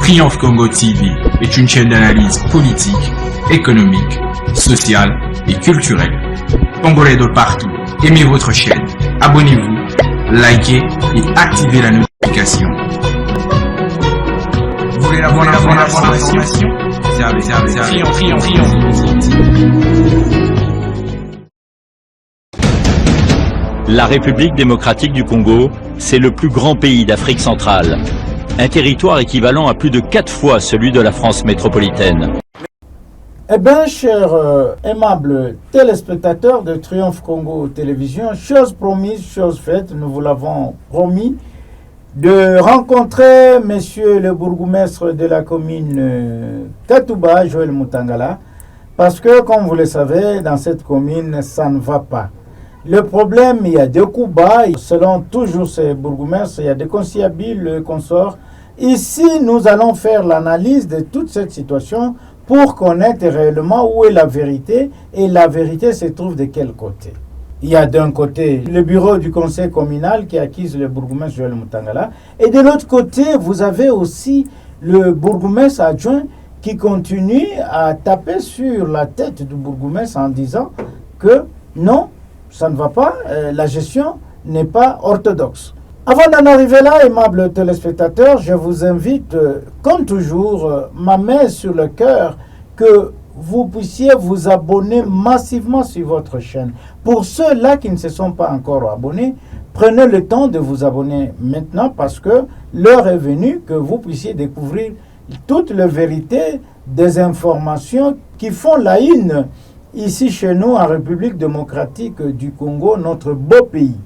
Triomphe Congo TV est une chaîne d'analyse politique, économique, sociale et culturelle. Congolais de partout, aimez votre chaîne, abonnez-vous, likez et activez la notification. Vous voulez la bonne information? Triomphe. La République démocratique du Congo, c'est le plus grand pays d'Afrique centrale. Un territoire équivalent à plus de 4 fois celui de la France métropolitaine. Eh bien, chers aimables téléspectateurs de Triomphe Congo Télévision, chose promise, chose faite, nous vous l'avons promis, de rencontrer monsieur le bourgmestre de la commune Katouba, Joël Mutangala, parce que, comme vous le savez, dans cette commune, ça ne va pas. Le problème, il y a des coups bas, selon toujours ces bourgmestres, il y a des conciliabiles, le consort. Ici, nous allons faire l'analyse de toute cette situation pour connaître réellement où est la vérité et la vérité se trouve de quel côté. Il y a d'un côté le bureau du conseil communal qui accuse le bourgmestre Joël Mutangala et de l'autre côté, vous avez aussi le bourgmestre adjoint qui continue à taper sur la tête du bourgmestre en disant que non, ça ne va pas, la gestion n'est pas orthodoxe. Avant d'en arriver là, aimables téléspectateurs, je vous invite, comme toujours, ma main sur le cœur, que vous puissiez vous abonner massivement sur votre chaîne. Pour ceux-là qui ne se sont pas encore abonnés, prenez le temps de vous abonner maintenant parce que l'heure est venue que vous puissiez découvrir toute la vérité des informations qui font la une ici chez nous en République démocratique du Congo, notre beau pays.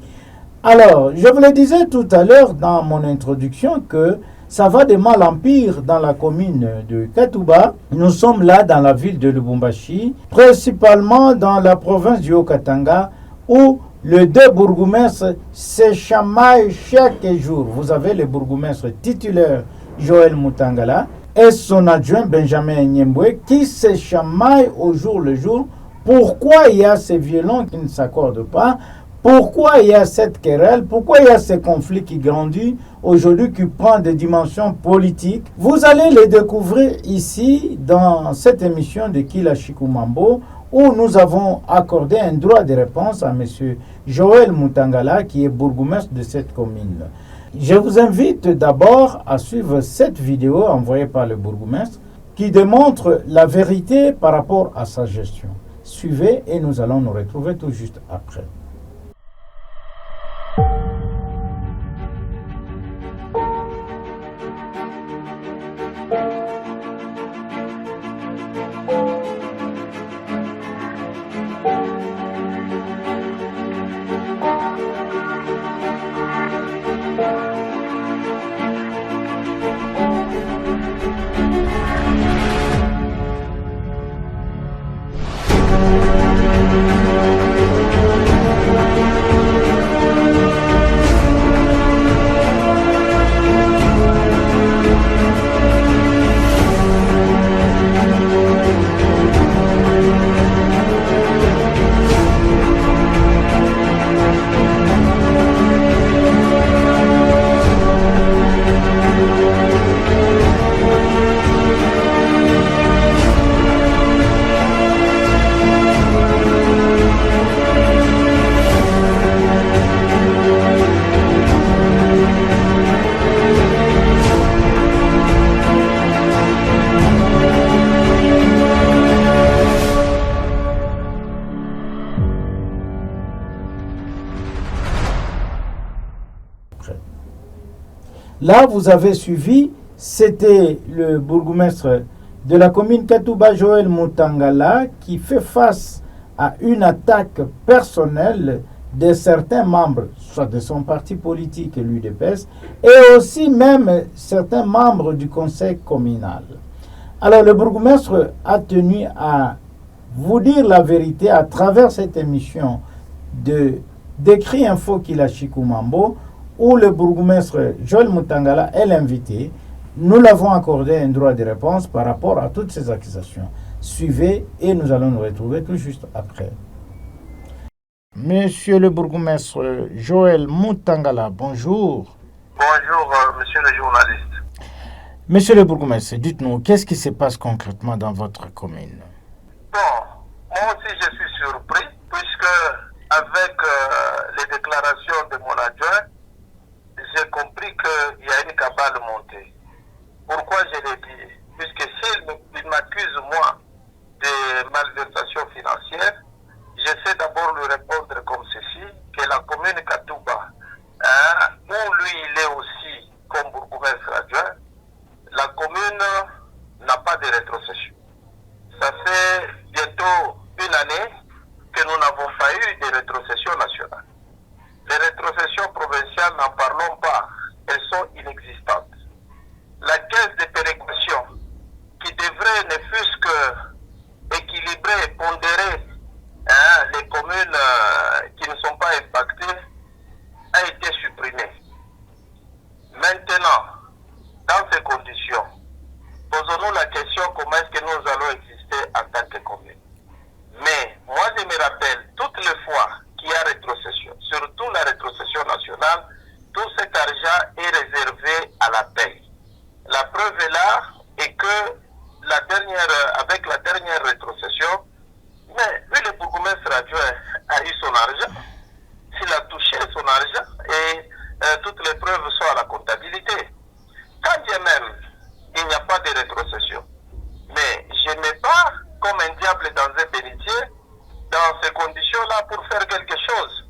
Alors, je vous le disais tout à l'heure dans mon introduction que ça va de mal en pire dans la commune de Katouba. Nous sommes là dans la ville de Lubumbashi, principalement dans la province du Haut-Katanga, où les deux bourgmestres se chamaillent chaque jour. Vous avez le bourgmestre titulaire Joël Mutangala et son adjoint Benjamin Nyembwe qui se chamaillent au jour le jour. Pourquoi il y a ces violons qui ne s'accordent pas? Pourquoi il y a cette querelle? Pourquoi il y a ce conflit qui grandit aujourd'hui, qui prend des dimensions politiques? Vous allez les découvrir ici dans cette émission de Kila Chikumambo où nous avons accordé un droit de réponse à M. Joël Mutangala qui est bourgmestre de cette commune. Je vous invite d'abord à suivre cette vidéo envoyée par le bourgmestre qui démontre la vérité par rapport à sa gestion. Suivez et nous allons nous retrouver tout juste après. Là, vous avez suivi, c'était le bourgmestre de la commune Katouba, Joël Mutangala, qui fait face à une attaque personnelle de certains membres, soit de son parti politique, l'UDPS, et aussi même certains membres du conseil communal. Alors, le bourgmestre a tenu à vous dire la vérité à travers cette émission d'Écrit Info Kila Chikumambo, où le bourgmestre Joël Mutangala est l'invité. Nous l'avons accordé un droit de réponse par rapport à toutes ces accusations. Suivez et nous allons nous retrouver tout juste après. Monsieur le bourgmestre Joël Mutangala, bonjour. Bonjour, monsieur le journaliste. Monsieur le bourgmestre, dites-nous, qu'est-ce qui se passe concrètement dans votre commune? Bon, moi aussi je suis surpris, puisque avec les déclarations de mon adjoint, j'ai compris qu'il y a une cabale montée. Pourquoi je l'ai dit? Puisque s'il m'accuse, moi, de malversation financière, j'essaie d'abord de lui répondre comme ceci, que la commune Katouba, où lui il est aussi comme bourgmestre adjoint, la commune n'a pas de rétrocession. Ça fait bientôt une année que nous n'avons pas eu de rétrocession nationale. Les rétrocessions provinciales, n'en parlons pas, elles sont inexistantes. La caisse de péréquation, qui devrait ne fût-ce que équilibrer, pondérer les communes qui ne sont pas impactées, a été supprimée. Maintenant, dans ces conditions, posons-nous la question comment est-ce que nous allons exister en tant que commune. Mais moi je me rappelle toutes les fois qu'il y a rétrocession, surtout la rétrocession nationale, tout cet argent est réservé à la paix. La preuve est là et que avec la dernière rétrocession, mais lui le bourgmestre adjoint a eu son argent, s'il a touché son argent et toutes les preuves sont à la comptabilité. Quand bien même il n'y a pas de rétrocession, mais je n'ai pas comme un diable dans un bénitier dans ces conditions-là pour faire quelque chose.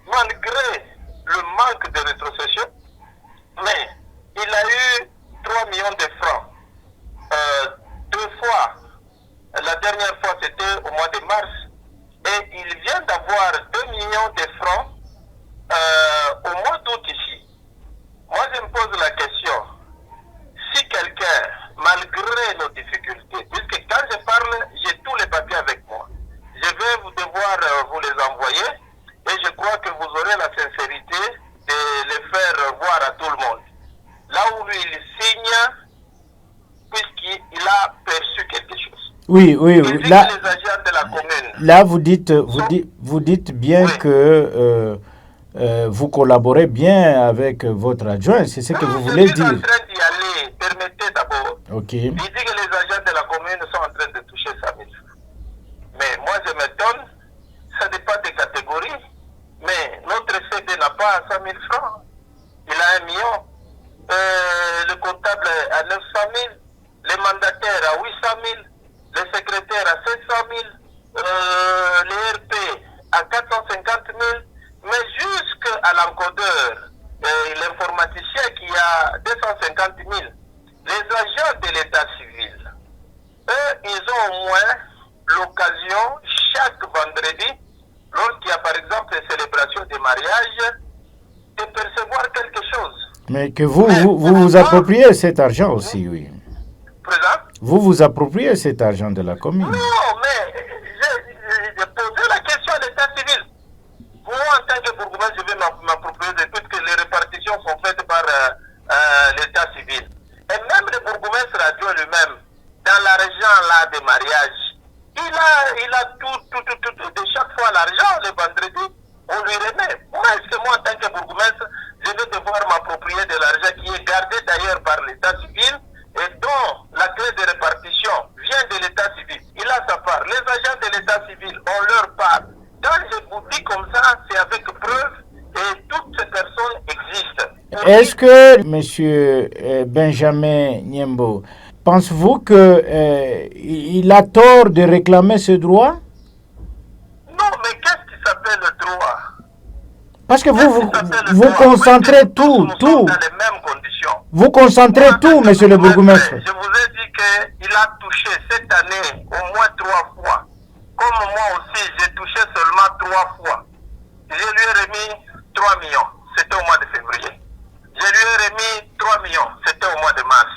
Malgré le manque de rétrocession, mais il a eu 3 millions de francs. 2 fois, la dernière fois c'était au mois de mars, et il vient d'avoir 2 millions de francs au mois d'août ici. Moi je me pose la question, si quelqu'un, malgré nos difficultés, puisque quand je parle, j'ai tous les papiers avec moi, je vais devoir vous les envoyer, et je crois que vous aurez la sincérité de les faire voir à tout le monde. Là où lui il signe, puisqu'il a perçu quelque chose. Oui. Là, les agents de la commune. Là, vous dites bien oui. Que vous collaborez bien avec votre adjoint, c'est ce que vous voulez dire. Je suis en train d'y aller, permettez d'abord. Ok. Il dit que les agents de la commune sont en train de toucher 5 000 francs. Mais moi je m'étonne, ça dépend des catégories, mais notre CD n'a pas 5 000 francs, il a 1 million. Le comptable à 900 000, les mandataires à 800 000, les secrétaires à 700 000, les RP à 450 000, mais jusqu'à l'encodeur, l'informaticien qui a 250 000. Les agents de l'état civil, eux, ils ont au moins l'occasion, chaque vendredi, lorsqu'il y a par exemple des célébrations de mariage, de percevoir quelque chose. Mais que vous appropriez cet argent aussi, oui. Présent? Vous appropriez cet argent de la commune. Non, mais j'ai posé la question à l'état civil. Moi, en tant que bourgmestre, je vais m'approprier de tout, que les répartitions sont faites par l'état civil. Et même le bourgmestre adjoint lui-même, dans l'argent là des mariages, il a tout, de chaque fois l'argent, le vendredi, on lui remet. Moi, est-ce que moi, en tant que bourgmestre, je vais devoir m'approprier de l'argent qui est gardé d'ailleurs par l'état civil et dont la clé de répartition vient de l'état civil. Il a sa part. Les agents de l'état civil ont leur part. Quand je vous dis comme ça, c'est avec preuve et toutes ces personnes existent. Est-ce que, monsieur Benjamin Niembo, pensez-vous qu'il a tort de réclamer ce droit? Non, mais qu'est-ce qui s'appelle le droit? Parce que vous concentrez tout. Dans les mêmes conditions. Vous concentrez tout, monsieur le bourgmestre. Je vous ai dit qu'il a touché cette année au moins 3 fois. Comme moi aussi, j'ai touché seulement 3 fois. Je lui ai remis 3 millions. C'était au mois de février. Je lui ai remis 3 millions. C'était au mois de mars.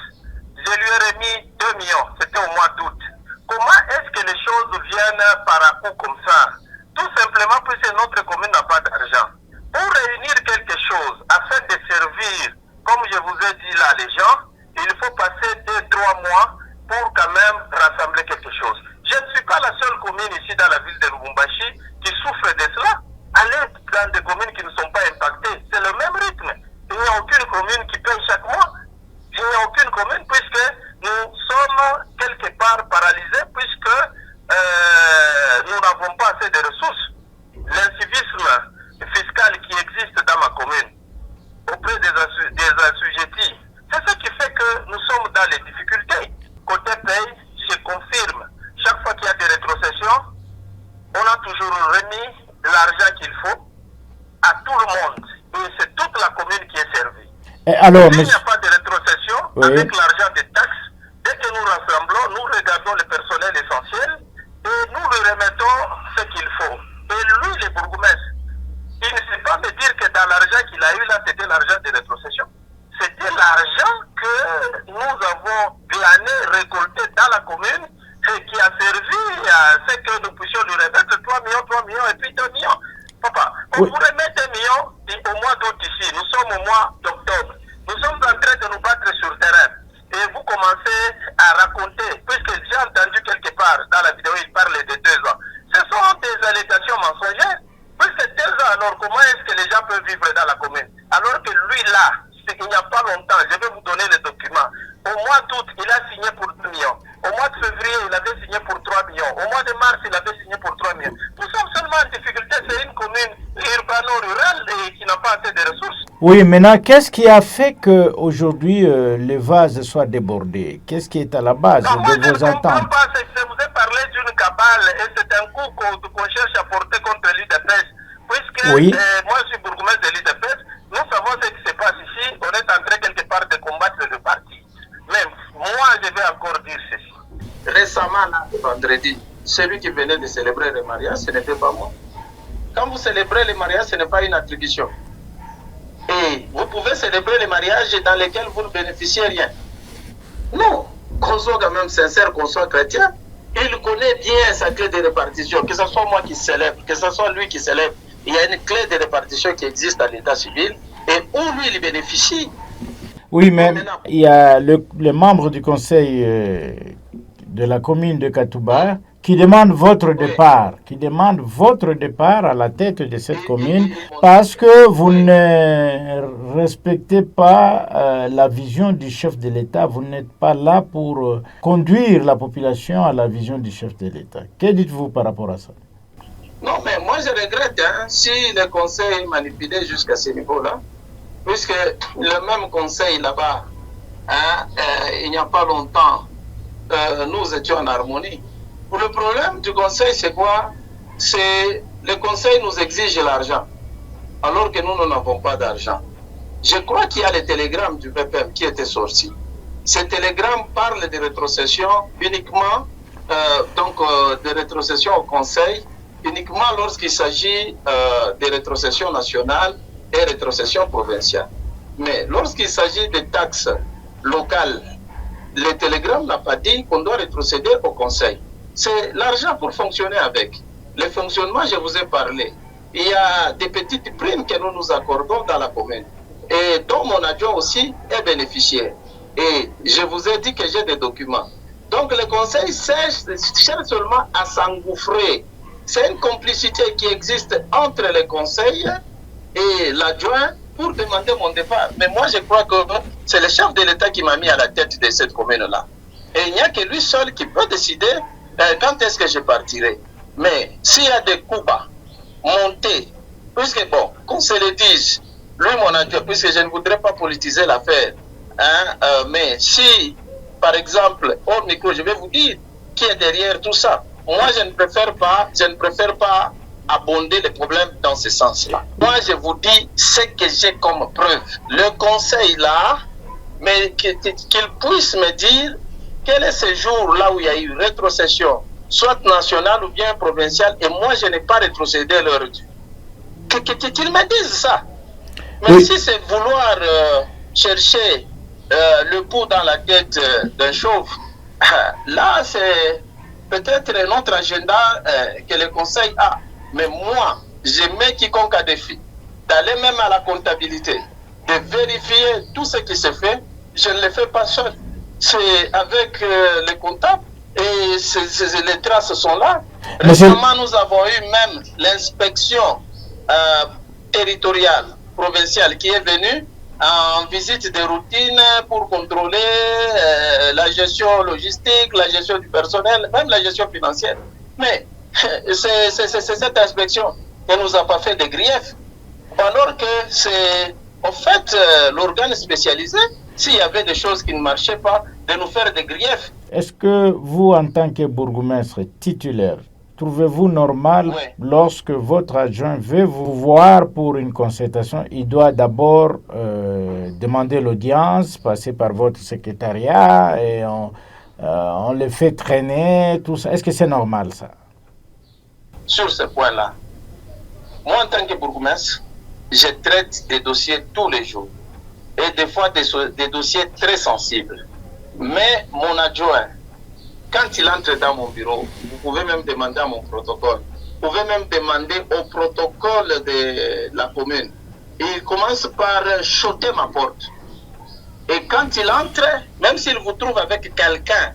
Je lui ai remis 2 millions. C'était au mois d'août. Comment est-ce que les choses viennent par à coup comme ça? Tout simplement parce que notre commune n'a pas d'argent. Pour réunir quelque chose afin de servir, comme je vous ai dit là, les gens, il faut passer 2-3 mois pour quand même rassembler quelque chose. Je ne suis pas la seule commune ici dans la ville de Lubumbashi qui souffre de cela. Allez dans des communes qui ne sont pas impactées, c'est le même rythme. Il n'y a aucune commune qui paye chaque mois. Il n'y a aucune commune dans les difficultés. Côté pays, je confirme, chaque fois qu'il y a des rétrocessions, on a toujours remis l'argent qu'il faut à tout le monde. Et c'est toute la commune qui est servie. Et alors, S'il n'y a pas de rétrocession, avec l'argent des taxes, dès que nous rassemblons, nous regardons le personnel essentiel et nous lui remettons ce qu'il faut. Et lui, le bourgmestre, il ne sait pas me dire que dans l'argent qu'il a eu là, c'était l'argent de rétrocession. C'était l'argent que nous avons glané, récolté dans la commune et qui a servi à ce que nous puissions lui remettre 3 millions et puis 2 millions. Papa, on pourrait mettre 1 million au mois d'août ici. Nous sommes au mois d'octobre. Nous sommes en train de nous battre sur le terrain. Et vous commencez à raconter, puisque j'ai entendu quelque part dans la vidéo, il parlait de 2 ans. Ce sont des allégations mensongères. Puisque 2 ans, alors comment est-ce que les gens peuvent vivre dans la commune? Alors que lui là, il n'y a pas longtemps, je vais vous donner les documents. Au mois d'août, il a signé pour 2 millions. Au mois de février, il avait signé pour 3 millions. Au mois de mars, il avait signé pour 3 millions. Nous sommes seulement en difficulté. C'est une commune urbano-rurale et qui n'a pas assez de ressources. Oui, maintenant, qu'est-ce qui a fait qu'aujourd'hui les vases soient débordés? Qu'est-ce qui est à la base de vos ententes? Je vous ai parlé d'une cabale et c'est un coup qu'on cherche à porter contre l'IDPS. Puisque moi, je suis bourgmestre de l'IDPS, nous savons ce qui se passe ici. On est en train quelque part de combattre le parti. Mais moi, je vais encore dire ceci. Récemment, là, vendredi, celui qui venait de célébrer le mariage, ce n'était pas moi. Quand vous célébrez le mariage, ce n'est pas une attribution. Et vous pouvez célébrer les mariages dans lesquels vous ne bénéficiez rien. Non, qu'on soit quand même sincère, qu'on soit chrétien, il connaît bien sa clé de répartition, que ce soit moi qui célèbre, que ce soit lui qui célèbre. Il y a une clé de répartition qui existe à l'état civil et où lui, il bénéficie. Oui, mais il y a les membres du conseil de la commune de Katouba qui demandent votre départ, à la tête de cette commune parce que vous ne respectez pas la vision du chef de l'État. Vous n'êtes pas là pour conduire la population à la vision du chef de l'État. Que dites-vous par rapport à ça? Non, mais moi je regrette si le conseil est manipulé jusqu'à ce niveau-là, puisque le même conseil là-bas, il n'y a pas longtemps, nous étions en harmonie. Le problème du conseil, c'est quoi? C'est le conseil nous exige l'argent, alors que nous n'avons pas d'argent. Je crois qu'il y a les télégrammes du PPM qui étaient sortis. Ces télégrammes parlent de rétrocession uniquement, de rétrocession au conseil, uniquement lorsqu'il s'agit de rétrocession nationale et rétrocession provinciale. Mais lorsqu'il s'agit des taxes locales, le télégramme n'a pas dit qu'on doit rétrocéder au conseil. C'est l'argent pour fonctionner avec. Le fonctionnement, je vous ai parlé. Il y a des petites primes que nous nous accordons dans la commune et dont mon adjoint aussi est bénéficiaire. Et je vous ai dit que j'ai des documents. Donc le conseil cherche seulement à s'engouffrer. C'est une complicité qui existe entre le conseil et l'adjoint pour demander mon départ. Mais moi, je crois que c'est le chef de l'État qui m'a mis à la tête de cette commune-là. Et il n'y a que lui seul qui peut décider quand est-ce que je partirai. Mais s'il y a des coups bas, montés, puisque bon, qu'on se le dise, lui, mon adjoint, puisque je ne voudrais pas politiser l'affaire, mais si, par exemple, hors micro, je vais vous dire qui est derrière tout ça. Moi, je ne préfère pas abonder les problèmes dans ce sens-là. Moi, je vous dis ce que j'ai comme preuve. Le conseil là, mais qu'il puisse me dire quel est ce jour-là où il y a eu rétrocession, soit nationale ou bien provinciale, et moi, je n'ai pas rétrocédé leur dû. Qu'ils me disent ça. Mais oui. Si c'est vouloir chercher le pouls dans la tête d'un chauve, là, c'est peut-être notre agenda que le conseil a. Mais moi, je mets quiconque à défi d'aller même à la comptabilité, de vérifier tout ce qui se fait. Je ne le fais pas seul. C'est avec les comptables et les traces sont là. Récemment, nous avons eu même l'inspection territoriale, provinciale qui est venue en visite de routine pour contrôler la gestion logistique, la gestion du personnel, même la gestion financière. Mais c'est cette inspection qui ne nous a pas fait de griefs. Alors que c'est en fait l'organe spécialisé, s'il y avait des choses qui ne marchaient pas, de nous faire des griefs. Est-ce que vous, en tant que bourgmestre titulaire, trouvez-vous normal lorsque votre adjoint veut vous voir pour une concertation, il doit d'abord demander l'audience, passer par votre secrétariat et on le fait traîner, tout ça. Est-ce que c'est normal ça? Sur ce point-là, moi en tant que bourgmestre, je traite des dossiers tous les jours et des fois des dossiers très sensibles. Mais mon adjoint, quand il entre dans mon bureau, vous pouvez même demander à mon protocole, vous pouvez même demander au protocole de la commune. Il commence par choter ma porte. Et quand il entre, même s'il vous trouve avec quelqu'un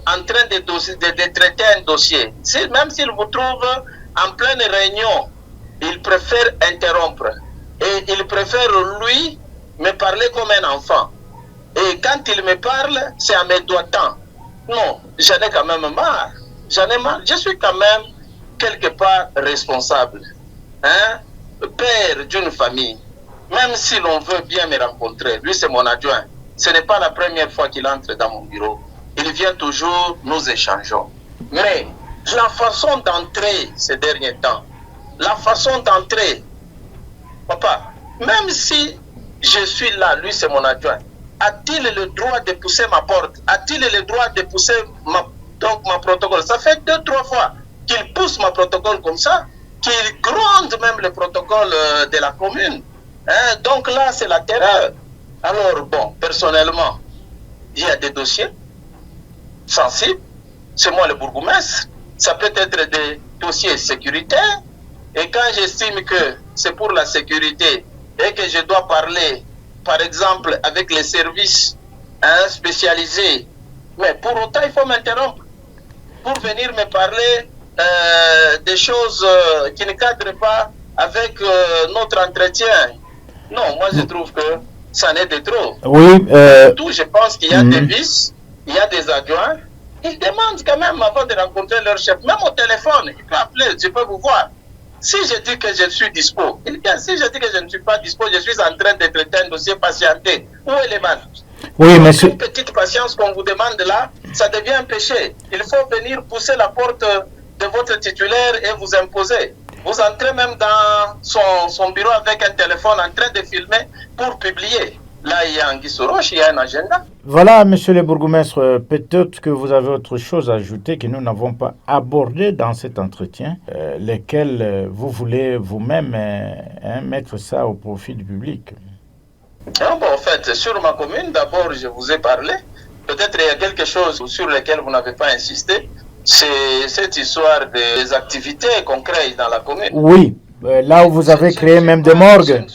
en train de traiter un dossier, même s'il vous trouve en pleine réunion, il préfère interrompre. Et il préfère, lui, me parler comme un enfant. Et quand il me parle, c'est en me doigtant. Non, j'en ai quand même marre. J'en ai marre. Je suis quand même quelque part responsable. Hein? Père d'une famille. Même si l'on veut bien me rencontrer, lui c'est mon adjoint. Ce n'est pas la première fois qu'il entre dans mon bureau. Il vient toujours, nous échangeons. Mais la façon d'entrer ces derniers temps, la façon d'entrer, papa, même si je suis là, lui c'est mon adjoint, a-t-il le droit de pousser ma porte? A-t-il le droit de pousser ma protocole? Ça fait 2-3 fois qu'il pousse ma protocole comme ça, qu'il gronde même le protocole de la commune. Hein? Donc là, c'est la terreur. Alors bon, personnellement, il y a des dossiers sensibles. C'est moi le bourgmestre. Ça peut être des dossiers sécuritaires. Et quand j'estime que c'est pour la sécurité et que je dois parler, par exemple, avec les services spécialisés, mais pour autant, il faut m'interrompre pour venir me parler des choses qui ne cadrent pas avec notre entretien. Non, moi je trouve que ça n'est de trop. Oui. Surtout, je pense qu'il y a des vices, il y a des adjoints. Ils demandent quand même avant de rencontrer leur chef, même au téléphone, il peut appeler, je peux vous voir. Si je dis que je suis dispo, il vient. Si je dis que je ne suis pas dispo, je suis en train de traiter un dossier patienté. Où est les mains? Oui, monsieur. Une petite patience qu'on vous demande là, ça devient un péché. Il faut venir pousser la porte de votre titulaire et vous imposer. Vous entrez même dans son bureau avec un téléphone en train de filmer pour publier. Là, il y a un guissoroche, il y a un agenda. Voilà, monsieur le bourgmestre, peut-être que vous avez autre chose à ajouter que nous n'avons pas abordé dans cet entretien, lesquels vous voulez vous-même mettre ça au profit du public. Ah bon, en fait, sur ma commune, d'abord, je vous ai parlé. Peut-être il y a quelque chose sur lequel vous n'avez pas insisté. C'est cette histoire des activités qu'on crée dans la commune. Oui, là où vous avez créé même des morgues.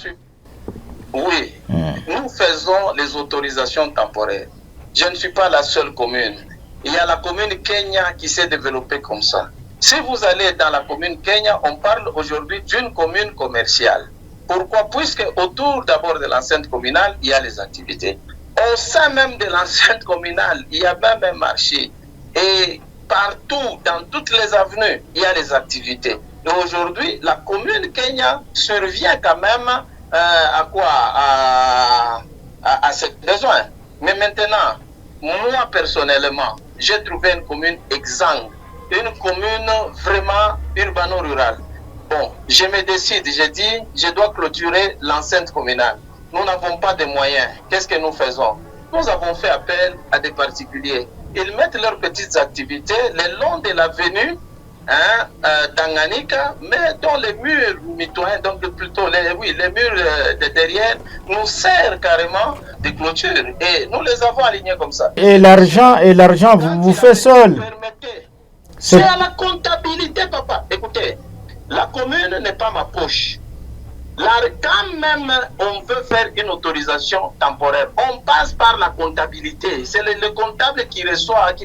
Oui, nous faisons les autorisations temporaires. Je ne suis pas la seule commune. Il y a la commune Kenya qui s'est développée comme ça. Si vous allez dans la commune Kenya, on parle aujourd'hui d'une commune commerciale. Pourquoi? Puisque autour d'abord de l'enceinte communale, il y a les activités. Au sein même de l'enceinte communale, il y a même un marché. Et partout, dans toutes les avenues, il y a les activités. Et aujourd'hui, la commune Kenya survient quand même à quoi? À ce besoin. Mais maintenant, moi personnellement, j'ai trouvé une commune exsangue, une commune vraiment urbano-rurale. Bon, je me décide, je dis, je dois clôturer l'enceinte communale. Nous n'avons pas de moyens. Qu'est-ce que nous faisons? Nous avons fait appel à des particuliers. Ils mettent leurs petites activités le long de l'avenue Tanganyika, mais dans les murs mitoyens, donc plutôt les murs de derrière, nous servent carrément de clôture. Et nous les avons alignés comme ça. Et l'argent, vous faites seul. C'est à la comptabilité, papa. Écoutez, la commune n'est pas ma poche. Là, quand même on veut faire une autorisation temporaire, on passe par la comptabilité. C'est le comptable qui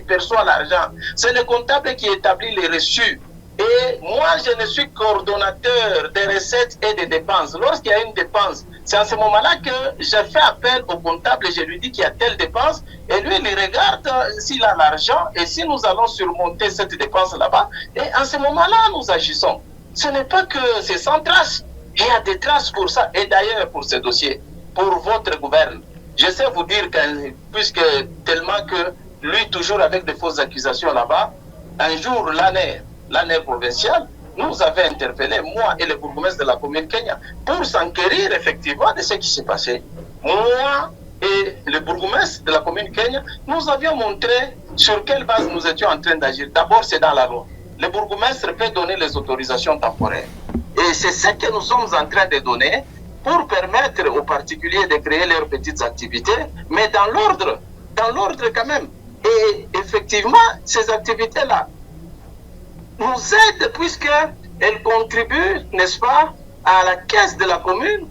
perçoit l'argent. C'est le comptable qui établit les reçus. Et moi, je ne suis coordonnateur des recettes et des dépenses. Lorsqu'il y a une dépense, c'est à ce moment-là que je fais appel au comptable et je lui dis qu'il y a telle dépense. Et lui, il regarde s'il a l'argent et si nous allons surmonter cette dépense là-bas. Et à ce moment-là, nous agissons. Ce n'est pas que c'est sans trace. Il y a des traces pour ça. Et d'ailleurs, pour ce dossier, pour votre gouverne, Je sais vous dire que, puisque tellement que lui, toujours avec de fausses accusations là-bas, un jour, l'année provinciale, nous avait interpellé, moi et le bourgmestre de la commune Kenya, pour s'enquérir effectivement de ce qui s'est passé. Moi et le bourgmestre de la commune Kenya, nous avions montré sur quelle base nous étions en train d'agir. D'abord, c'est dans la loi. Le bourgmestre peut donner les autorisations temporaires. Et c'est ce que nous sommes en train de donner pour permettre aux particuliers de créer leurs petites activités, mais dans l'ordre quand même. Et effectivement, ces activités-là nous aident puisqu'elles contribuent, n'est-ce pas, à la caisse de la commune,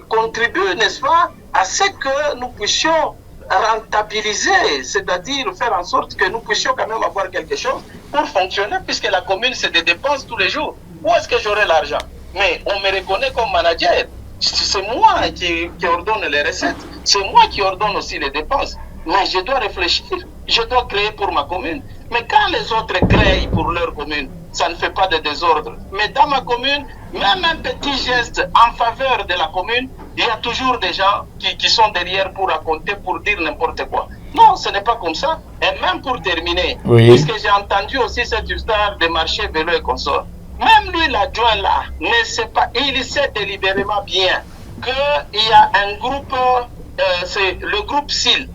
contribuent, n'est-ce pas, à ce que nous puissions rentabiliser, c'est-à-dire faire en sorte que nous puissions quand même avoir quelque chose pour fonctionner, puisque la commune, c'est des dépenses tous les jours. Où est-ce que j'aurai l'argent? Mais on me reconnaît comme manager. C'est moi qui ordonne les recettes. C'est moi qui ordonne aussi les dépenses. Mais je dois réfléchir. Je dois créer pour ma commune. Mais quand les autres créent pour leur commune, ça ne fait pas de désordre. Mais dans ma commune, même un petit geste en faveur de la commune, il y a toujours des gens qui sont derrière pour raconter, pour dire n'importe quoi. Non, ce n'est pas comme ça. Et même pour terminer, puisque j'ai entendu aussi cette histoire de marché vélo et consorts. Même lui, l'adjoint là, ne sait pas, il sait délibérément bien qu'il y a un groupe, c'est le groupe SIL,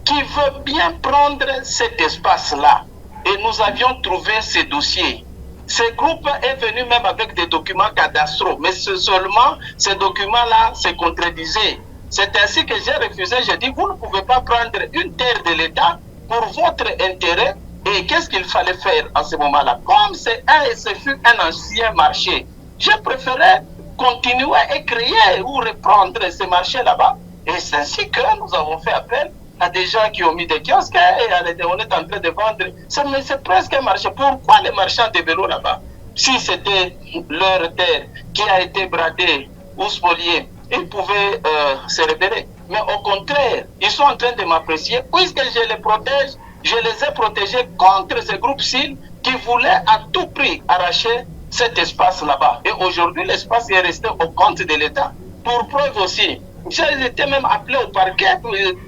qui veut bien prendre cet espace-là. Et nous avions trouvé ces dossiers. Ce groupe est venu même avec des documents cadastraux, mais seulement ces documents-là se contredisaient. C'est ainsi que j'ai refusé, j'ai dit, vous ne pouvez pas prendre une terre de l'État pour votre intérêt. Et qu'est-ce qu'il fallait faire en ce moment-là? Comme ce fut un ancien marché, j'ai préféré continuer et créer ou reprendre ce marché là-bas. Et c'est ainsi que nous avons fait appel à des gens qui ont mis des kiosques et on est en train de vendre. C'est presque un marché. Pourquoi les marchands de vélos là-bas? Si c'était leur terre qui a été bradée ou spoliée, ils pouvaient se rebeller. Mais au contraire, ils sont en train de m'apprécier puisque je les protège. Je les ai protégés contre ces groupes SIL qui voulaient à tout prix arracher cet espace là-bas. Et aujourd'hui, l'espace est resté au compte de l'État. Pour preuve aussi, j'ai été même appelé au parquet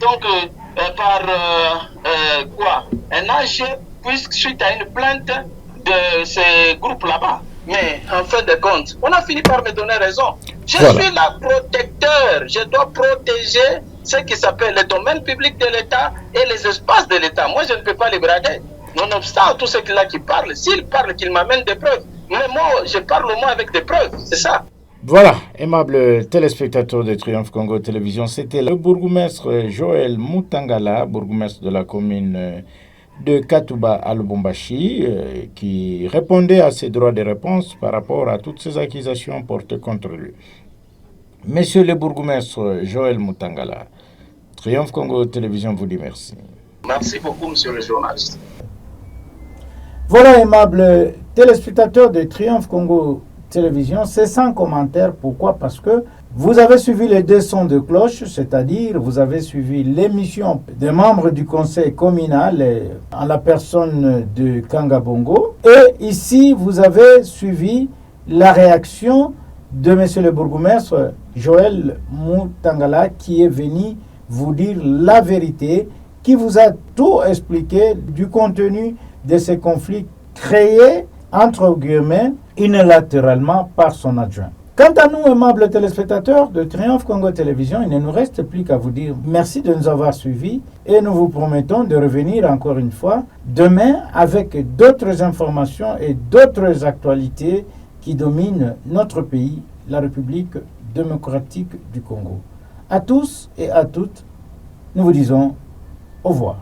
donc, par un AG, puisque suite à une plainte de ces groupes là-bas. Mais en fin de compte, on a fini par me donner raison. Je suis le protecteur. Je dois protéger ce qui s'appelle le domaine public de l'État et les espaces de l'État. Moi, je ne peux pas les brader. Nonobstant tous ceux-là qui parlent, s'ils parlent, qu'ils m'amènent des preuves. Mais moi, je parle au moins avec des preuves. C'est ça. Voilà, aimables téléspectateurs de Triomphe Congo Télévision, c'était le bourgmestre Joël Mutangala, bourgmestre de la commune de Katuba à Lubumbashi, qui répondait à ses droits de réponse par rapport à toutes ces accusations portées contre lui. Monsieur le bourgmestre Joël Mutangala, Triomphe Congo Télévision vous dit merci. Merci beaucoup, monsieur le journaliste. Voilà, aimables téléspectateurs de Triomphe Congo Télévision, c'est sans commentaire. Pourquoi? Parce que vous avez suivi les deux sons de cloche, c'est-à-dire vous avez suivi l'émission des membres du conseil communal en la personne de Kangabongo. Et ici, vous avez suivi la réaction de monsieur le bourgmestre Joël Mutangala qui est venu vous dire la vérité, qui vous a tout expliqué du contenu de ces conflits créés entre guillemets unilatéralement par son adjoint. Quant à nous, aimables téléspectateurs de Triomphe Congo Télévision, il ne nous reste plus qu'à vous dire merci de nous avoir suivis et nous vous promettons de revenir encore une fois demain avec d'autres informations et d'autres actualités qui dominent notre pays, la République démocratique du Congo. À tous et à toutes, nous vous disons au revoir.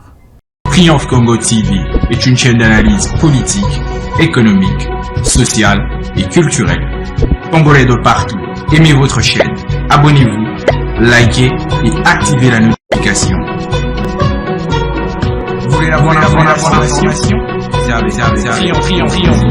Triomphe Congo TV est une chaîne d'analyse politique, économique, sociale et culturelle. Congolais de partout, aimez votre chaîne, abonnez-vous, likez et activez la notification. Vous voulez la bonne information? Triomphe.